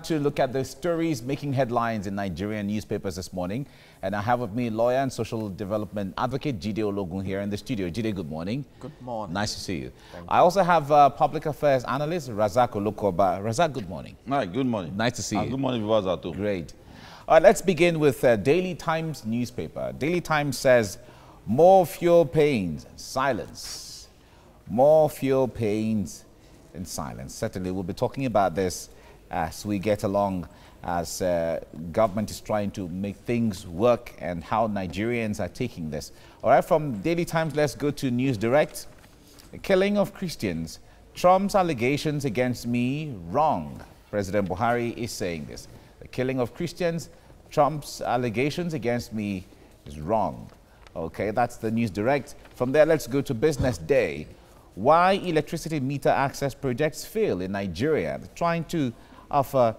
To look at the stories making headlines in Nigerian newspapers this morning. And I have with me lawyer and social development advocate Jide Ologun here in the studio. Jide, good morning. Good morning. Nice to see you. Thank you. I also have public affairs analyst Razak Olokoba. Razak, good morning. Hi, good morning. Nice to see you. Good morning, viewers at home. Great. All right, let's begin with Daily Times newspaper. Daily Times says, more fuel pains, silence. More fuel pains in silence. Certainly, we'll be talking about this as we get along, as government is trying to make things work and how Nigerians are taking this. All right, from Daily Times, let's go to News Direct. The killing of Christians. Trump's allegations against me, wrong. President Buhari is saying this. The killing of Christians, Trump's allegations against me is wrong. Okay, that's the News Direct. From there, let's go to Business Day. Why electricity meter access projects fail in Nigeria. They're trying to offer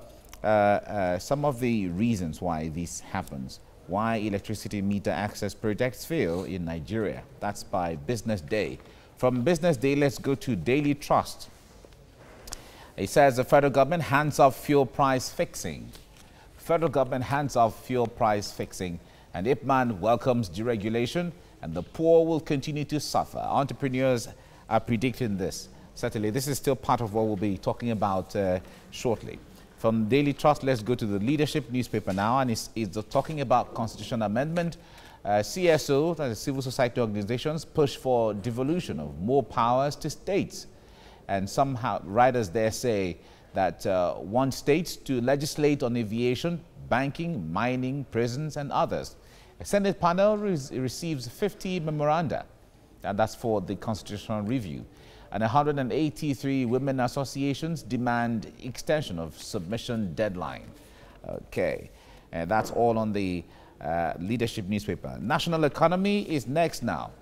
some of the reasons why this happens. Why electricity meter access projects fail in Nigeria. That's by Business Day. From Business Day, let's go to Daily Trust. It says the federal government hands off fuel price fixing. Federal government hands off fuel price fixing. And Ipman welcomes deregulation, and the poor will continue to suffer. Entrepreneurs are predicting this. Certainly, this is still part of what we'll be talking about shortly. From Daily Trust, let's go to the Leadership newspaper now, and it's talking about constitutional amendment. CSO, that is civil society organizations, push for devolution of more powers to states. And somehow writers there say that want states to legislate on aviation, banking, mining, prisons, and others. A Senate panel receives 50 memoranda, and that's for the constitutional review. And 183 women associations demand extension of submission deadline. Okay, and that's all on the Leadership newspaper. National Economy is next now,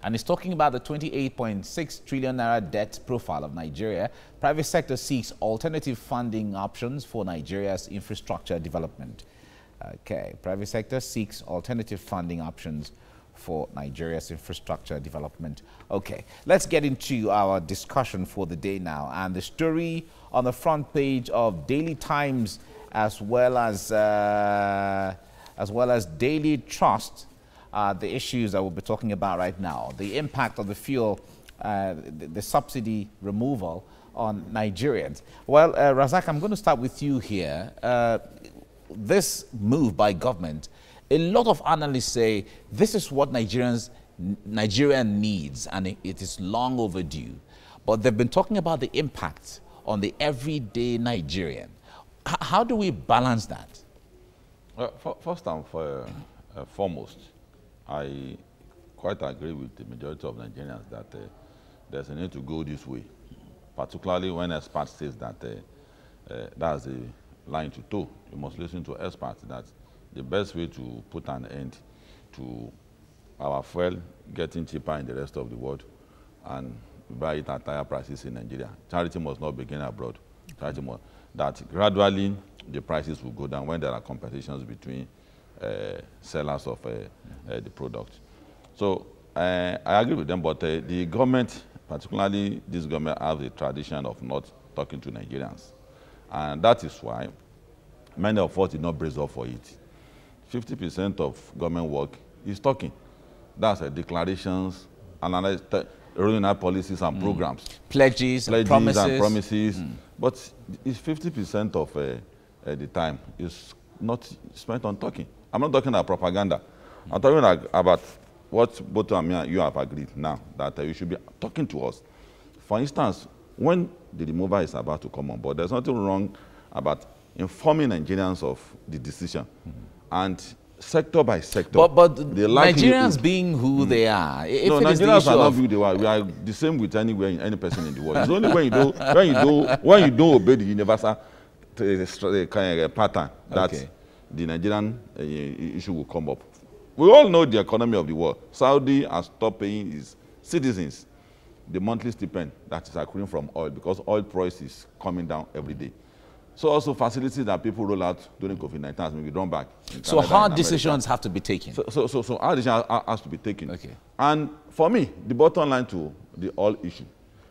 and it's talking about the 28.6 trillion naira debt profile of Nigeria. Private sector seeks alternative funding options for Nigeria's infrastructure development. Okay, private sector seeks alternative funding options for Nigeria's infrastructure development. Okay, let's get into our discussion for the day now. And the story on the front page of Daily Times as well as Daily Trust, the issues that we'll be talking about right now. The impact of the fuel, the subsidy removal on Nigerians. Well, Razak, I'm going to start with you here. This move by government, a lot of analysts say this is what Nigeria needs, and it is long overdue. But they've been talking about the impact on the everyday Nigerian. How do we balance that? First and foremost, I quite agree with the majority of Nigerians that there's a need to go this way, particularly when experts say that that's the line to toe. You must listen to experts that the best way to put an end to our fuel getting cheaper in the rest of the world and buy it at higher prices in Nigeria. Charity must not begin abroad. Charity must, that gradually the prices will go down when there are competitions between sellers of the product. So I agree with them, but the government, particularly this government, has a tradition of not talking to Nigerians. And that is why many of us did not brace up for it. 50% of government work is talking. That's declarations, rolling out policies and programs. Pledges and promises. But it's 50% of the time is not spent on talking. I'm not talking about propaganda. I'm talking about what both of me and you have agreed now, that you should be talking to us. For instance, when the removal is about to come on board, there's nothing wrong about informing Nigerians of the decision. And sector by sector. But Nigerians being who they are. If no, Nigerians are not who they are. We are the same with anywhere, any person in the world. It's only when you don't obey the universal pattern that the Nigerian issue will come up. We all know the economy of the world. Saudi has stopped paying its citizens the monthly stipend that is accruing from oil because oil price is coming down every day. So also facilities that people roll out during COVID-19 has been drawn back. So hard decisions have to be taken. So hard decisions has to be taken. Okay. And for me, the bottom line to the oil issue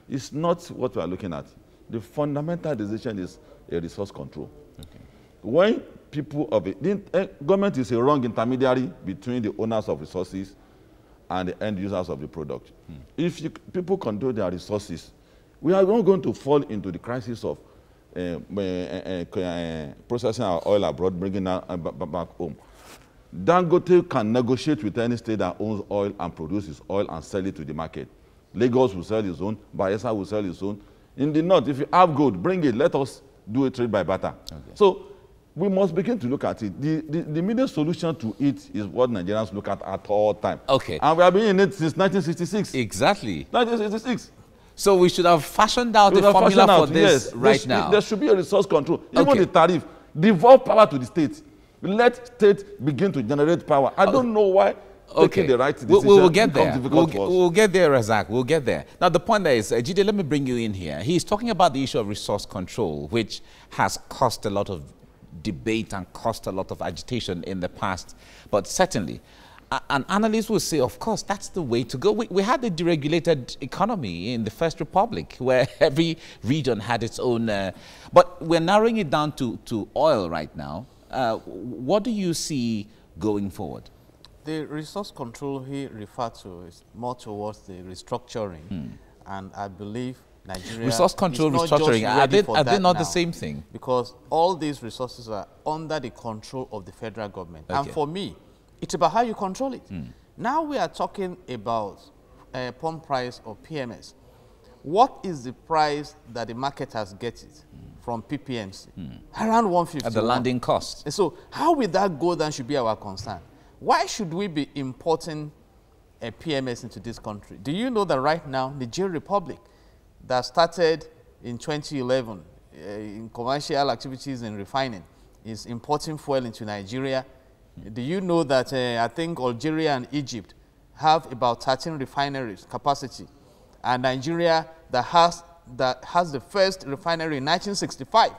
is not what we are looking at. The fundamental decision is a resource control. Okay. When people of it, the government is a wrong intermediary between the owners of resources and the end users of the product. If people control their resources, we are not going to fall into the crisis of processing our oil abroad, bringing it back home. Dangote can negotiate with any state that owns oil and produces oil and sell it to the market. Lagos will sell its own, Bayelsa will sell its own. In the north, if you have gold, bring it, let us do a trade by barter. Okay. So we must begin to look at it. The immediate solution to it is what Nigerians look at all time. Okay. And we have been in it since 1966. Exactly. 1966. So we should have fashioned out a formula for this right now. There should be a resource control. Even the tariff, devolve power to the state. Let state begin to generate power. I don't know why taking the right decision we'll get there. We'll get there, Razak. We'll get there. Now, the point there is, Jide, let me bring you in here. He's talking about the issue of resource control, which has caused a lot of debate and caused a lot of agitation in the past. But certainly, an analyst will say, of course, that's the way to go. We had a deregulated economy in the First Republic where every region had its own. But we're narrowing it down to oil right now. What do you see going forward? The resource control he referred to is more towards the restructuring. And I believe Nigeria resource control, restructuring, are they not the same thing? Because all these resources are under the control of the federal government. Okay. And for me, it's about how you control it. Now we are talking about pump price or PMS. What is the price that the market has get it from PPMC? Around 150. At the landing cost. And so how will that go down should be our concern. Why should we be importing a PMS into this country? Do you know that right now, Nigeria Republic, that started in 2011 in commercial activities and refining, is importing fuel into Nigeria? Do you know that I think Algeria and Egypt have about 13 refineries capacity, and Nigeria that has the first refinery in 1965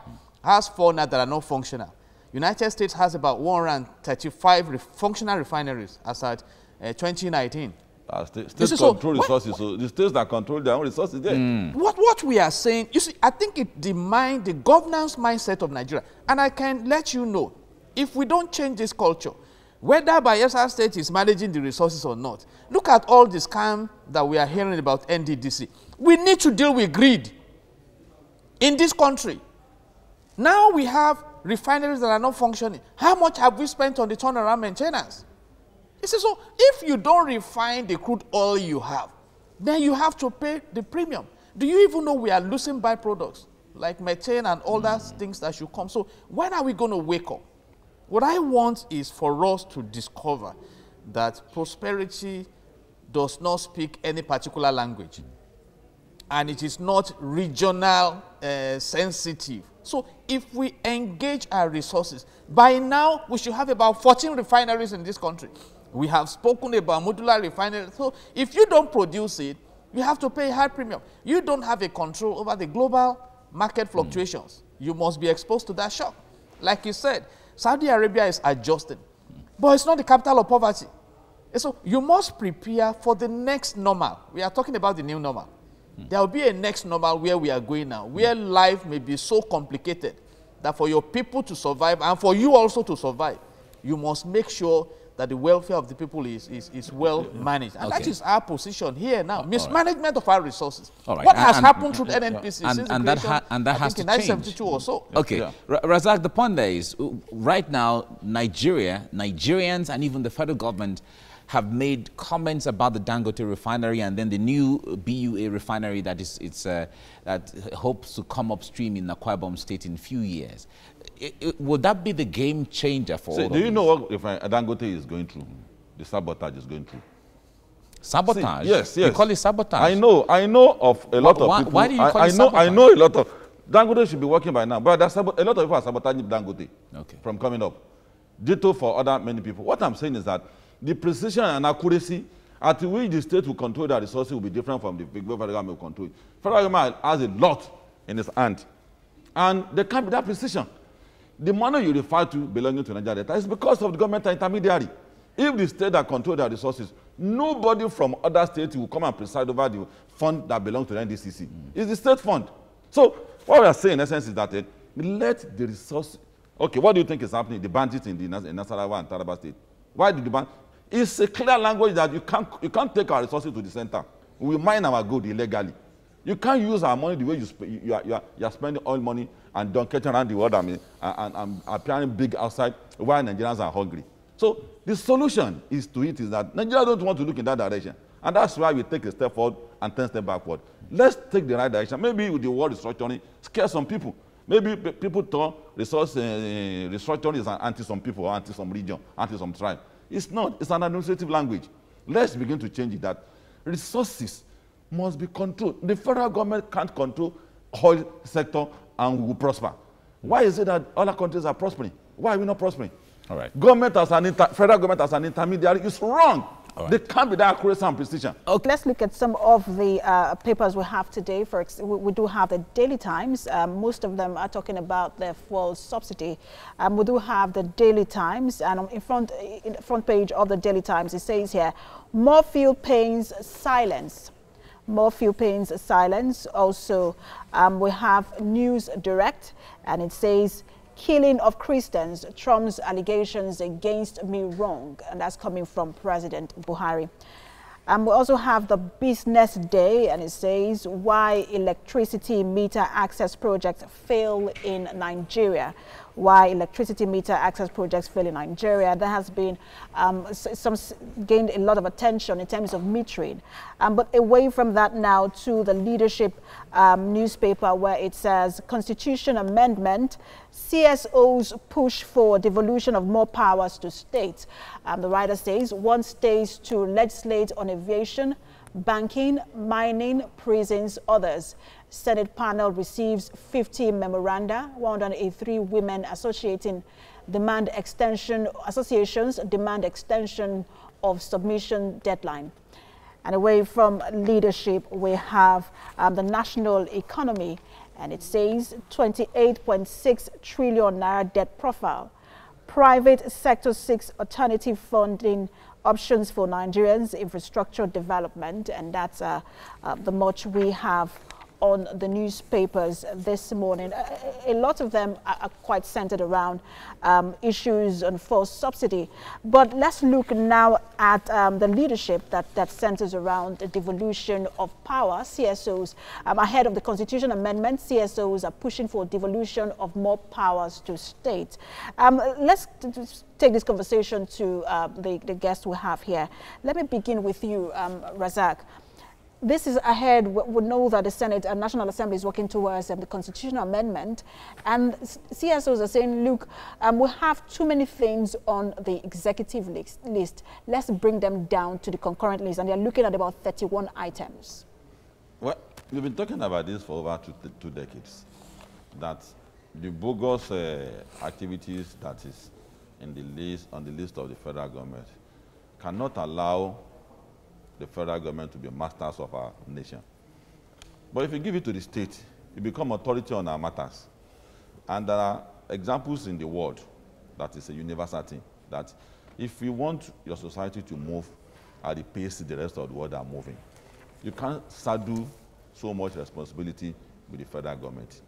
has 4 now that are not functional. United States has about 135 functional refineries as at 2019. States control resources, so the states that control their own resources there. What we are saying, you see, I think it demands the governance mindset of Nigeria. And I can let you know, if we don't change this culture, whether Bayelsa State is managing the resources or not, look at all the scam that we are hearing about NDDC. We need to deal with greed in this country. Now we have refineries that are not functioning. How much have we spent on the turnaround maintenance? You see, so if you don't refine the crude oil you have, then you have to pay the premium. Do you even know we are losing byproducts like methane and all those things that should come? So when are we going to wake up? What I want is for us to discover that prosperity does not speak any particular language, and it is not regional sensitive. So if we engage our resources, by now we should have about 14 refineries in this country. We have spoken about modular refineries. So if you don't produce it, you have to pay a high premium. You don't have a control over the global market fluctuations. You must be exposed to that shock. Like you said, Saudi Arabia is adjusting, but it's not the capital of poverty. And so you must prepare for the next normal. We are talking about the new normal. There will be a next normal where we are going now, where life may be so complicated that for your people to survive and for you also to survive, you must make sure that the welfare of the people is well managed. And that is our position here now. Mismanagement of our resources. What has happened through the NNPC since the creation, that has to change. 1972 or so. Okay. Yeah. Razak, the point there is, right now, Nigerians and even the federal government have made comments about the Dangote refinery and then the new BUA refinery that hopes to come upstream in Akwa Ibom State in a few years. Would that be the game changer for all of do you know what Dangote is going through? The sabotage is going through. Sabotage? Yes. You call it sabotage? I know of a lot of people. Why do you call it sabotage? I know a lot of Dangote should be working by now, but a lot of people are sabotaging Dangote from coming up. Ditto for many people. What I'm saying is that the precision and accuracy at which the state will control their resources will be different from the federal government will control it. Federal government has a lot in its hand, and there can't be that precision. The money you refer to belonging to Nigeria is because of the government intermediary. If the state that control their resources, nobody from other states will come and preside over the fund that belongs to the NDCC. It's the state fund. So what we are saying in essence is that let the resource. Okay, what do you think is happening? The bandits in Nasarawa and Taraba State. Why did the bandits? It's a clear language that you can't take our resources to the center. We mine our gold illegally. You can't use our money the way you are spending oil money and dunking around the world, and appearing big outside while Nigerians are hungry. So the solution is that Nigeria don't want to look in that direction. And that's why we take a step forward and 10 steps backward. Let's take the right direction. Maybe with the word restructuring, scare some people. Maybe people thought resource restructuring is anti some people, or anti some region, anti some tribe. It's not. It's an administrative language. Let's begin to change it that resources must be controlled. The federal government can't control oil sector and we will prosper. Why is it that other countries are prospering? Why are we not prospering? All right. Federal government as an intermediary is wrong. Right. They can't be that accuracy and precision. Okay, let's look at some of the papers we have today. We do have the Daily Times. Most of them are talking about the fuel subsidy. We do have the Daily Times, and in the front page of the Daily Times, it says here, more fuel pains silence. More fuel pains silence. Also, we have News Direct, and it says, killing of Christians, Trump's allegations against me wrong. And that's coming from President Buhari. We also have the Business Day, and it says why electricity meter access projects fail in Nigeria. Why electricity meter access projects fail in Nigeria. There has been gained a lot of attention in terms of metering. But away from that now to the Leadership newspaper, where it says Constitution Amendment, CSOs push for devolution of more powers to states. The writer says want states to legislate on aviation, banking, mining, prisons, others. Senate panel receives 50 memoranda, 183 women associations demand extension of submission deadline. And away from Leadership, we have the national economy, and it says 28.6 trillion naira debt profile. Private sector seeks alternative funding options for Nigerians' infrastructure development, and that's the much we have on the newspapers this morning. A lot of them are quite centered around issues on fuel subsidy. But let's look now at the Leadership that centers around the devolution of power. CSOs, ahead of the Constitution Amendment, CSOs are pushing for devolution of more powers to states. Let's take this conversation to the guest we have here. Let me begin with you, Razak. This is ahead. We know that the Senate and National Assembly is working towards the constitutional amendment, and CSOs are saying, look, we have too many things on the executive list. Let's bring them down to the concurrent list, and they're looking at about 31 items. Well, we've been talking about this for over two decades, that the bogus activities that is in the list, on the list of the federal government cannot allow the federal government to be masters of our nation. But if you give it to the state, you become authority on our matters. And there are examples in the world that is a universal thing, that if you want your society to move at the pace the rest of the world are moving, you can't saddle so much responsibility with the federal government.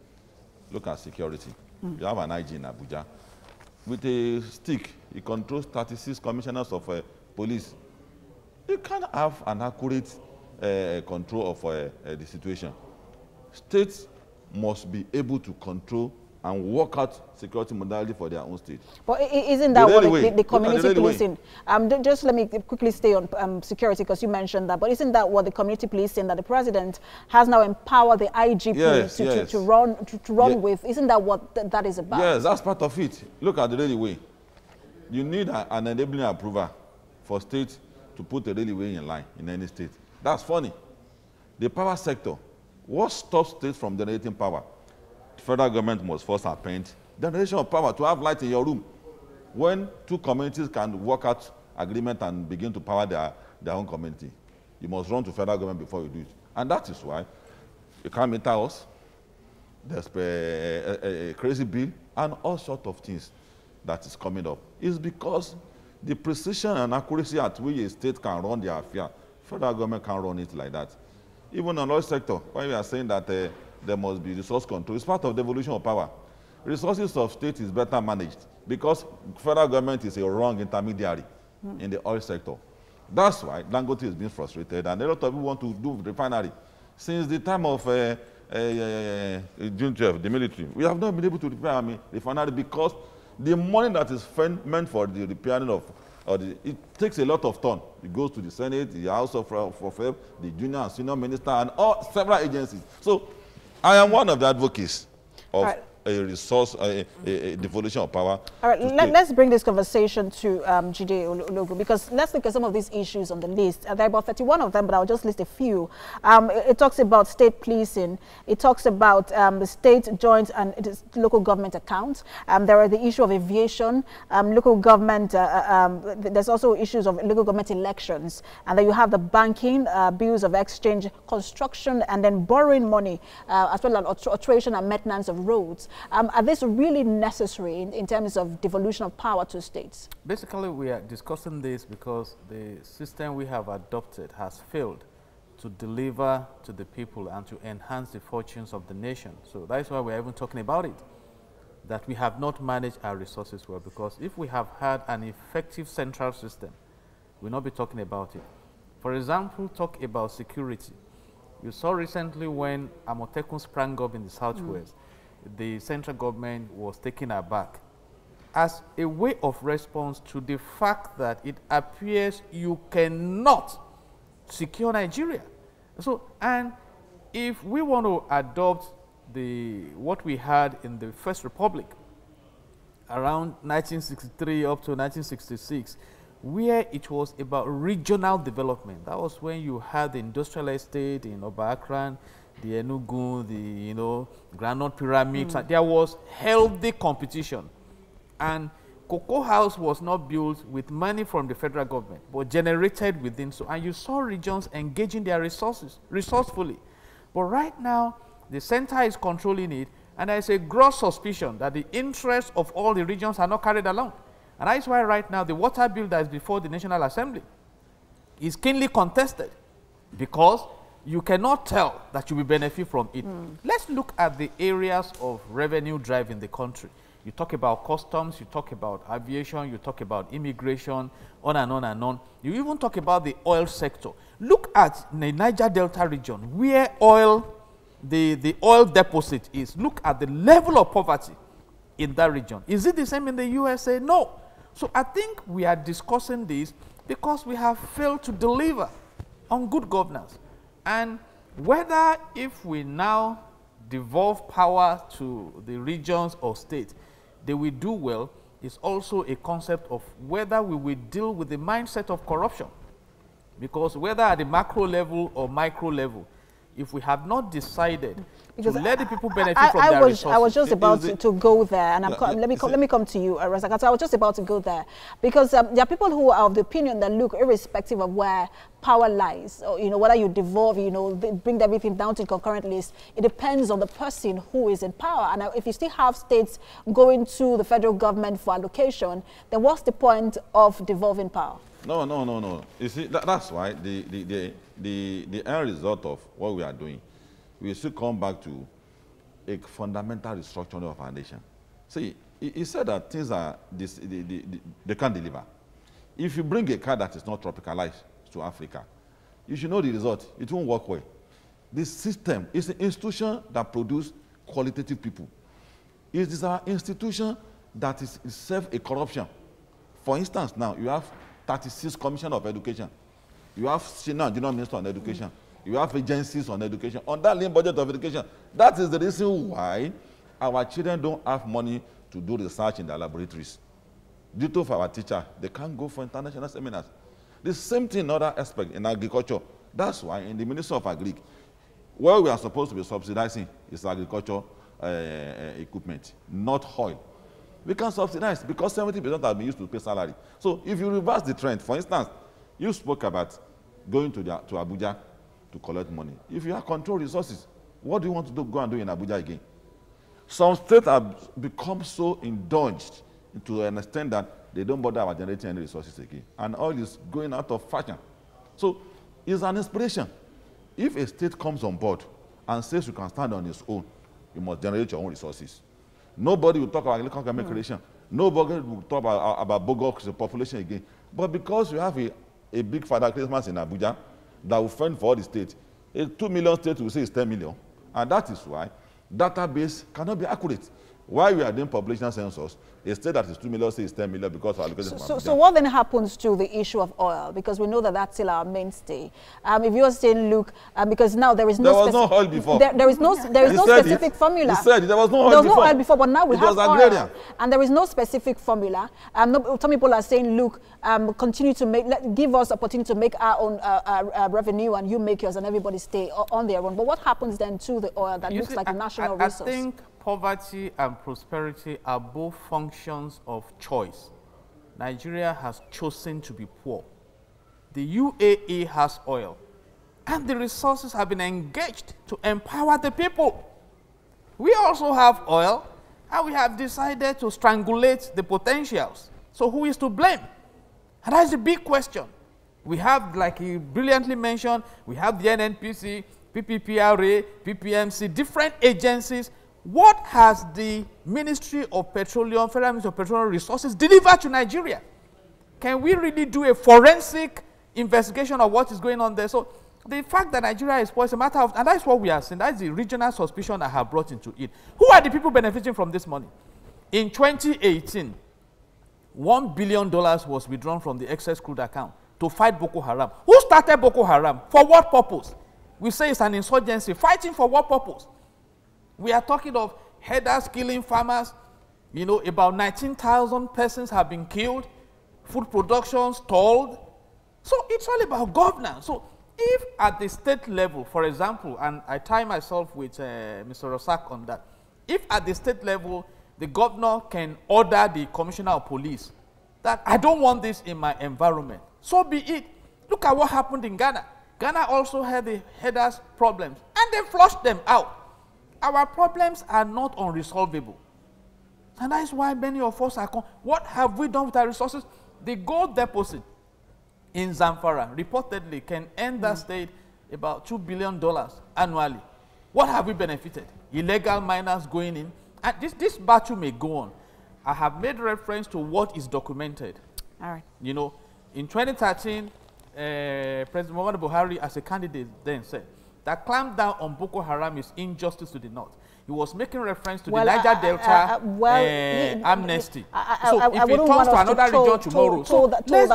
Look at security. You have an IG in Abuja. With a stick, he controls 36 commissioners of police. You can't have an accurate control of the situation. States must be able to control and work out security modality for their own state. But isn't that what the community policing? Just let me quickly stay on security, because you mentioned that. But isn't that what the community policing that the president has now empowered the IGP to run with? Isn't that what that is about? Yes, that's part of it. Look at the railway. You need an enabling approval for states to put a railway in line in any state. That's funny. The power sector, what stops states from generating power? The federal government must first appoint generation of power to have light in your room. When two communities can work out agreement and begin to power their own community, you must run to federal government before you do it. And that is why you can't meter us. There's a crazy bill and all sorts of things that is coming up. It's because the precision and accuracy at which a state can run their affair, federal government can't run it like that. Even on oil sector, when we are saying that there must be resource control. It's part of the evolution of power. Resources of state is better managed because federal government is a wrong intermediary in the oil sector. That's why Dangote is being frustrated, and a lot of people want to do refinery. Since the time of June 12, the military, we have not been able to repair refinery because the money that is meant for the repairing of, it takes a lot of ton. It goes to the Senate, the House of the junior and senior minister, and several agencies. So I am one of the advocates of a resource, a devolution of power. All right, let's bring this conversation to Jide Ologu, because let's look at some of these issues on the list. There are about 31 of them, but I'll just list a few. It talks about state policing. It talks about the state joint and local government accounts. There are the issue of aviation, local government. There's also issues of local government elections. And then you have the banking, bills of exchange, construction, and then borrowing money, as well as alteration and maintenance of roads. Are these really necessary in terms of devolution of power to states? Basically, we are discussing this because the system we have adopted has failed to deliver to the people and to enhance the fortunes of the nation. So that's why we're even talking about it, that we have not managed our resources well, because if we have had an effective central system, we'll not be talking about it. For example, talk about security. You saw recently when Amotekun sprang up in the southwest, the central government was taken aback as a way of response to the fact that it appears you cannot secure Nigeria. So, and if we want to adopt what we had in the First Republic around 1963 up to 1966, where it was about regional development. That was when you had the industrial estate in Oba Akran, the Enugu, the Granite Pyramids. There was healthy competition, and Cocoa House was not built with money from the federal government, but generated within. So, and you saw regions engaging their resources resourcefully. But right now, the center is controlling it, and there is a gross suspicion that the interests of all the regions are not carried along. And that's why right now the water bill that is before the National Assembly is keenly contested, because you cannot tell that you will benefit from it. Let's look at the areas of revenue drive in the country. You talk about customs, you talk about aviation, you talk about immigration, on and on and on. You even talk about the oil sector. Look at the Niger Delta region, where the oil deposit is. Look at the level of poverty in that region. Is it the same in the USA? No. So I think we are discussing this because we have failed to deliver on good governance. And whether if we now devolve power to the regions or states, they will do well, is also a concept of whether we will deal with the mindset of corruption. Because whether at the macro level or micro level, if we have not decided to let the people benefit from their resources. I was just about to go there, and let me come to you, Razak. So I was just about to go there, because there are people who are of the opinion that, look, irrespective of where power lies, or, whether you devolve, bring everything down to concurrent list, it depends on the person who is in power. And if you still have states going to the federal government for allocation, then what's the point of devolving power? No. You see, that's why the end result of what we are doing, we still come back to a fundamental restructuring of our nation. See, he said that things are, they can't deliver. If you bring a car that is not tropicalized to Africa, you should know the result. It won't work well. This system is an institution that produces qualitative people. It is an institution that is itself a corruption. For instance, now you have 36 Commission of Education. You have Senior Junior Minister on Education. You have agencies on education. On that lean budget of education, that is the reason why our children don't have money to do research in their laboratories. Due to our teacher, they can't go for international seminars. The same thing in other aspects in agriculture. That's why in the Ministry of Agri, where we are supposed to be subsidizing is agriculture equipment, not oil. We can subsidize because 70% have been used to pay salary. So if you reverse the trend, for instance, you spoke about going to Abuja to collect money. If you have control resources, what do you want to go and do in Abuja again? Some states have become so indulged to an extent that they don't bother about generating any resources again. And oil is going out of fashion. So it's an inspiration. If a state comes on board and says you can stand on its own, you must generate your own resources. Nobody will talk about economic creation. Nobody will talk about bogus population again. But because you have a big father Christmas in Abuja that will fend for all the states, a 2 million state will say it's 10 million. And that is why database cannot be accurate. Why we are doing population census, a state that is 2 million says 10 million because of allocation. So what then happens to the issue of oil? Because we know that that's still our mainstay. If you're saying, look, because now there is no... There was no oil before. There is no specific formula. He said there was no oil before. There was no oil before, but now we have agrarian. oil. And there is no specific formula. Some people are saying, look, continue to give us opportunity to make our own revenue and you make yours and everybody stay on their own. But what happens then to the oil that looks like a national resource? I think poverty and prosperity are both functions of choice. Nigeria has chosen to be poor. The UAE has oil, and the resources have been engaged to empower the people. We also have oil, and we have decided to strangulate the potentials. So who is to blame? And that's the big question. We have, like you brilliantly mentioned, we have the NNPC, PPPRA, PPMC, different agencies. What has the Ministry of Petroleum, Federal Ministry of Petroleum Resources delivered to Nigeria? Can we really do a forensic investigation of what is going on there? So the fact that Nigeria is poor is a matter of, and that's what we are saying, that's the regional suspicion I have brought into it. Who are the people benefiting from this money? In 2018, $1 billion was withdrawn from the excess crude account to fight Boko Haram. Who started Boko Haram? For what purpose? We say it's an insurgency. Fighting for what purpose? We are talking of headers killing farmers. You know, about 19,000 persons have been killed. Food production stalled. So it's all about governance. So if at the state level, for example, and I tie myself with Mr. Rosak on that, if at the state level, the governor can order the commissioner of police that I don't want this in my environment, so be it. Look at what happened in Ghana. Ghana also had the headers problems, and they flushed them out. Our problems are not unresolvable. And that is why many of us are, what have we done with our resources? The gold deposit in Zamfara reportedly can earn that state about $2 billion annually. What have we benefited? Illegal miners going in. And this battle may go on. I have made reference to what is documented. All right. You know, in 2013, President Muhammadu Buhari as a candidate then said, that clamp down on Boko Haram is injustice to the north. He was making reference to the Niger Delta amnesty. So if it turns to another region tomorrow,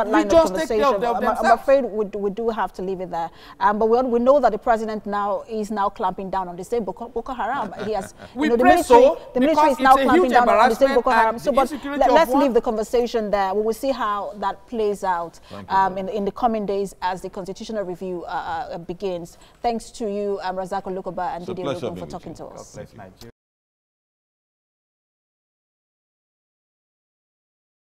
let's just take care of themselves. I'm afraid we do have to leave it there. But we know that the president now is clamping down on the same Boko Haram. He has, the military is now clamping down on the same Boko Haram. So, but let's leave the conversation there. We will see how that plays out in the coming days as the constitutional review begins. Thanks to you, Razak Olukoba and Didier Ogun for talking to us. Nigeria.